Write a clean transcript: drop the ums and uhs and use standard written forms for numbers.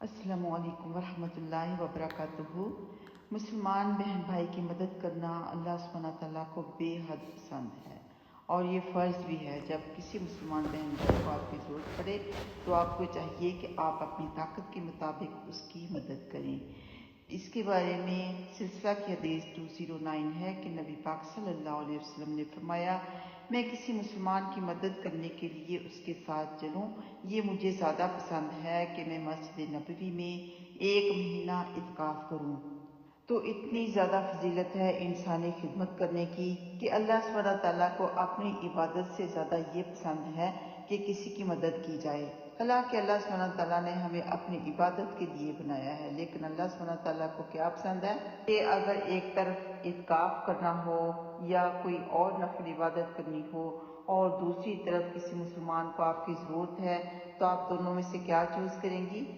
अस्सलामु अलैकुम वरहमतुल्लाहि वबरकातुहू। मुसलमान बहन भाई की मदद करना अल्लाह सुब्हानहू व तआला को बेहद पसंद है और ये फ़र्ज़ भी है। जब किसी मुसलमान बहन भाई को आपकी ज़रूरत पड़े तो आपको चाहिए कि आप अपनी ताकत के मुताबिक उसकी मदद करें। इसके बारे में सिलसिला की हदीस 209 है कि नबी पाक सल्लल्लाहु अलैहि वसल्लम ने फरमाया, मैं किसी मुसलमान की मदद करने के लिए उसके साथ चलूं, ये मुझे ज़्यादा पसंद है कि मैं मस्जिद नबवी में 1 महीना इत्काफ करूं। तो इतनी ज़्यादा फजीलत है इंसानी खिदमत करने की कि अल्लाह सुब्हानहू व तआला को अपनी इबादत से ज़्यादा ये पसंद है कि किसी की मदद की जाए। हालांकि अल्लाह सुब्हानहू व तआला ने हमें अपनी इबादत के लिए बनाया है, लेकिन अल्लाह सुब्हानहू व तआला को क्या पसंद है कि अगर एक तरफ इत्काफ करना हो या कोई और नफल इबादत करनी हो और दूसरी तरफ किसी मुसलमान को आपकी ज़रूरत है, तो आप दोनों में से क्या चूज़ करेंगी?